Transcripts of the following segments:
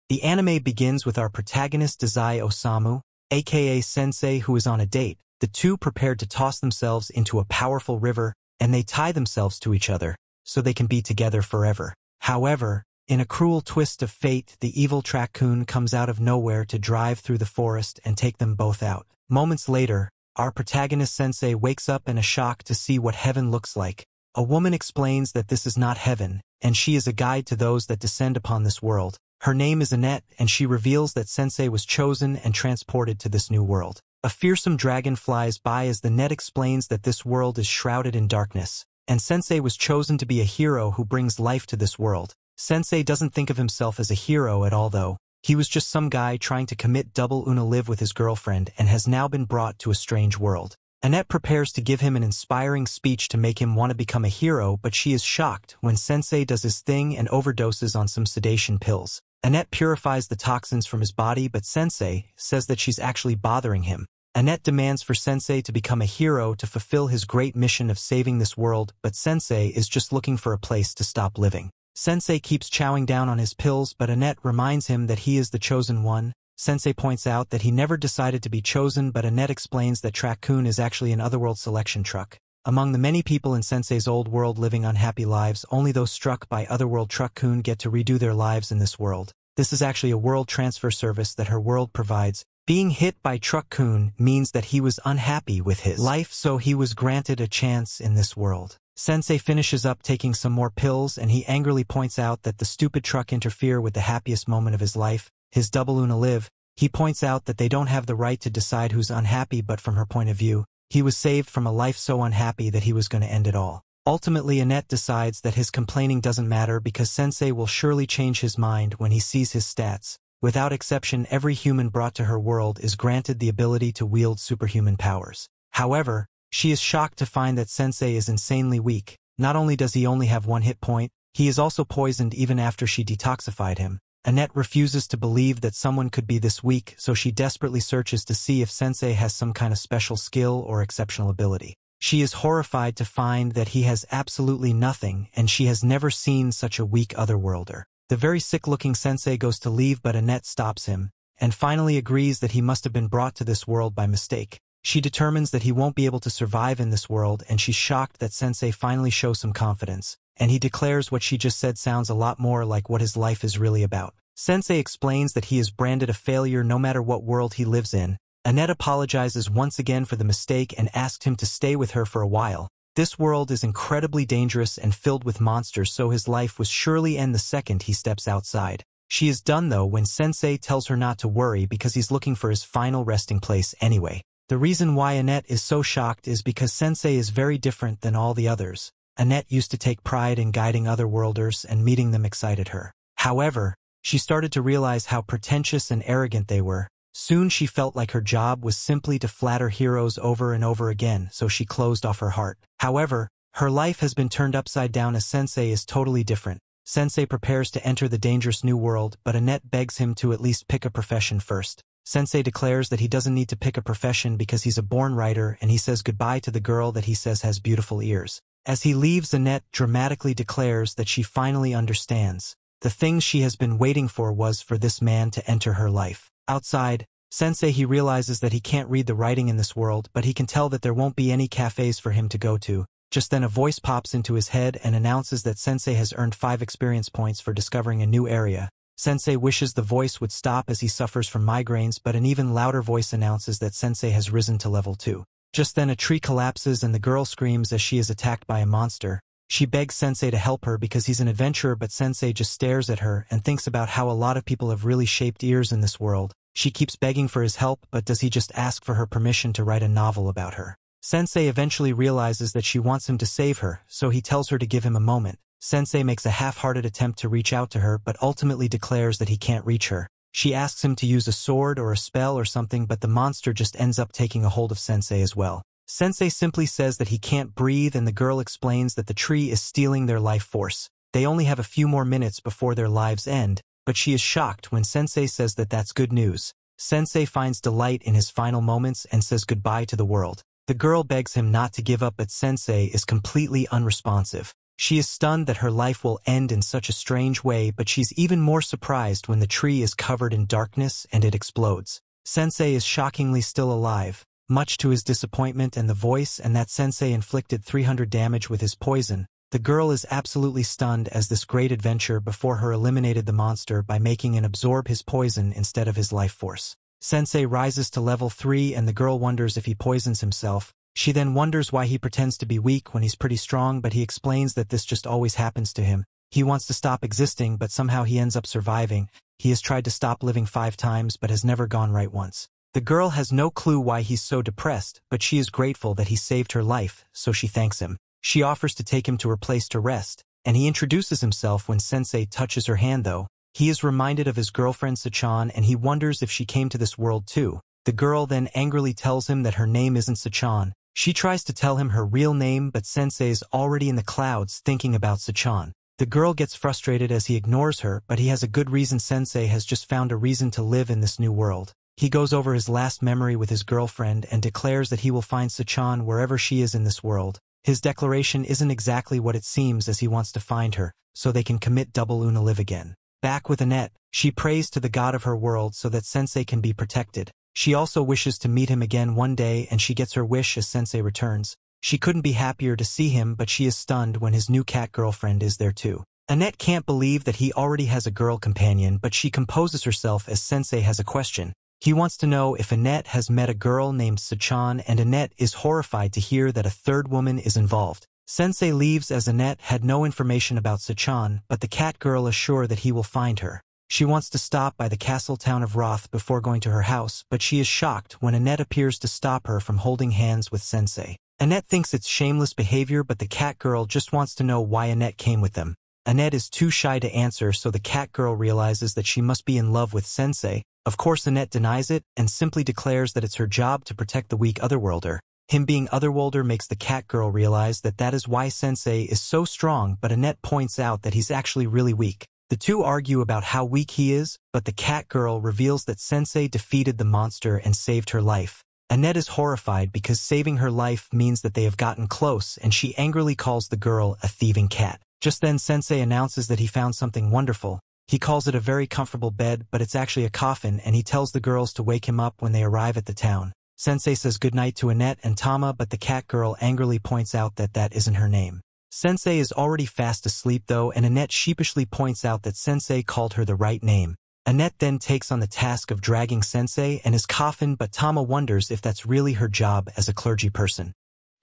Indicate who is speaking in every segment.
Speaker 1: The anime begins with our protagonist Dazai Osamu, aka Sensei, who is on a date. The two prepared to toss themselves into a powerful river, and they tie themselves to each other, so they can be together forever. However, in a cruel twist of fate, the evil Raccoon comes out of nowhere to drive through the forest and take them both out. Moments later, our protagonist Sensei wakes up in a shock to see what heaven looks like. A woman explains that this is not heaven, and she is a guide to those that descend upon this world. Her name is Annette, and she reveals that Sensei was chosen and transported to this new world. A fearsome dragon flies by as the net explains that this world is shrouded in darkness, and Sensei was chosen to be a hero who brings life to this world. Sensei doesn't think of himself as a hero at all though. He was just some guy trying to commit double unalive with his girlfriend and has now been brought to a strange world. Annette prepares to give him an inspiring speech to make him want to become a hero, but she is shocked when Sensei does his thing and overdoses on some sedation pills. Annette purifies the toxins from his body, but Sensei says that she's actually bothering him. Annette demands for Sensei to become a hero to fulfill his great mission of saving this world, but Sensei is just looking for a place to stop living. Sensei keeps chowing down on his pills, but Annette reminds him that he is the chosen one. Sensei points out that he never decided to be chosen, but Annette explains that Raccoon is actually an otherworld selection truck. Among the many people in Sensei's old world living unhappy lives, only those struck by otherworld Raccoon get to redo their lives in this world. This is actually a world transfer service that her world provides. Being hit by Raccoon means that he was unhappy with his life, so he was granted a chance in this world. Sensei finishes up taking some more pills, and he angrily points out that the stupid truck interfere with the happiest moment of his life, his double unalive. He points out that they don't have the right to decide who's unhappy, but from her point of view, he was saved from a life so unhappy that he was going to end it all. Ultimately, Annette decides that his complaining doesn't matter because Sensei will surely change his mind when he sees his stats. Without exception, every human brought to her world is granted the ability to wield superhuman powers. However, she is shocked to find that Sensei is insanely weak. Not only does he only have one hit point, he is also poisoned even after she detoxified him. Annette refuses to believe that someone could be this weak, so she desperately searches to see if Sensei has some kind of special skill or exceptional ability. She is horrified to find that he has absolutely nothing, and she has never seen such a weak otherworlder. The very sick-looking Sensei goes to leave, but Annette stops him, and finally agrees that he must have been brought to this world by mistake. She determines that he won't be able to survive in this world, and she's shocked that Sensei finally shows some confidence, and he declares what she just said sounds a lot more like what his life is really about. Sensei explains that he is branded a failure no matter what world he lives in. Annette apologizes once again for the mistake and asks him to stay with her for a while. This world is incredibly dangerous and filled with monsters, so his life was surely end the second he steps outside. She is done though when Sensei tells her not to worry because he's looking for his final resting place anyway. The reason why Annette is so shocked is because Sensei is very different than all the others. Annette used to take pride in guiding otherworlders, and meeting them excited her. However, she started to realize how pretentious and arrogant they were. Soon she felt like her job was simply to flatter heroes over and over again, so she closed off her heart. However, her life has been turned upside down as Sensei is totally different. Sensei prepares to enter the dangerous new world, but Annette begs him to at least pick a profession first. Sensei declares that he doesn't need to pick a profession because he's a born writer, and he says goodbye to the girl that he says has beautiful ears. As he leaves, Annette dramatically declares that she finally understands. The thing she has been waiting for was for this man to enter her life. Outside, Sensei he realizes that he can't read the writing in this world, but he can tell that there won't be any cafes for him to go to. Just then a voice pops into his head and announces that Sensei has earned 5 experience points for discovering a new area. Sensei wishes the voice would stop as he suffers from migraines, but an even louder voice announces that Sensei has risen to level 2. Just then a tree collapses and the girl screams as she is attacked by a monster. She begs Sensei to help her because he's an adventurer, but Sensei just stares at her and thinks about how a lot of people have really shaped ears in this world. She keeps begging for his help, but does he just ask for her permission to write a novel about her? Sensei eventually realizes that she wants him to save her, so he tells her to give him a moment. Sensei makes a half-hearted attempt to reach out to her, but ultimately declares that he can't reach her. She asks him to use a sword or a spell or something, but the monster just ends up taking a hold of Sensei as well. Sensei simply says that he can't breathe, and the girl explains that the tree is stealing their life force. They only have a few more minutes before their lives end, but she is shocked when Sensei says that that's good news. Sensei finds delight in his final moments and says goodbye to the world. The girl begs him not to give up, but Sensei is completely unresponsive. She is stunned that her life will end in such a strange way, but she's even more surprised when the tree is covered in darkness and it explodes. Sensei is shockingly still alive, much to his disappointment, and the voice and that Sensei inflicted 300 damage with his poison. The girl is absolutely stunned as this great adventure before her eliminated the monster by making him absorb his poison instead of his life force. Sensei rises to level 3 and the girl wonders if he poisons himself. She then wonders why he pretends to be weak when he's pretty strong, but he explains that this just always happens to him. He wants to stop existing, but somehow he ends up surviving. He has tried to stop living 5 times but has never gone right once. The girl has no clue why he's so depressed, but she is grateful that he saved her life, so she thanks him. She offers to take him to her place to rest, and he introduces himself when Sensei touches her hand though. He is reminded of his girlfriend Sacchan and he wonders if she came to this world too. The girl then angrily tells him that her name isn't Sacchan. She tries to tell him her real name, but Sensei is already in the clouds thinking about Sacchan. The girl gets frustrated as he ignores her, but he has a good reason. Sensei has just found a reason to live in this new world. He goes over his last memory with his girlfriend and declares that he will find Sacchan wherever she is in this world. His declaration isn't exactly what it seems, as he wants to find her, so they can commit double live again. Back with Annette, she prays to the god of her world so that Sensei can be protected. She also wishes to meet him again one day, and she gets her wish as Sensei returns. She couldn't be happier to see him, but she is stunned when his new cat girlfriend is there too. Annette can't believe that he already has a girl companion, but she composes herself as Sensei has a question. He wants to know if Annette has met a girl named Sacchan, and Annette is horrified to hear that a third woman is involved. Sensei leaves as Annette had no information about Sacchan, but the cat girl is sure that he will find her. She wants to stop by the castle town of Roth before going to her house, but she is shocked when Annette appears to stop her from holding hands with Sensei. Annette thinks it's shameless behavior, but the cat girl just wants to know why Annette came with them. Annette is too shy to answer, so the cat girl realizes that she must be in love with Sensei. Of course, Annette denies it and simply declares that it's her job to protect the weak otherworlder. Him being otherworlder makes the cat girl realize that that is why Sensei is so strong, but Annette points out that he's actually really weak. The two argue about how weak he is, but the cat girl reveals that Sensei defeated the monster and saved her life. Annette is horrified because saving her life means that they have gotten close, and she angrily calls the girl a thieving cat. Just then Sensei announces that he found something wonderful. He calls it a very comfortable bed, but it's actually a coffin, and he tells the girls to wake him up when they arrive at the town. Sensei says goodnight to Annette and Tama, but the cat girl angrily points out that that isn't her name. Sensei is already fast asleep though, and Annette sheepishly points out that Sensei called her the right name. Annette then takes on the task of dragging Sensei and his coffin, but Tama wonders if that's really her job as a clergy person.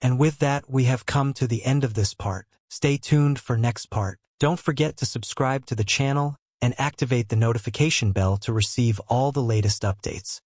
Speaker 1: And with that, we have come to the end of this part. Stay tuned for next part. Don't forget to subscribe to the channel and activate the notification bell to receive all the latest updates.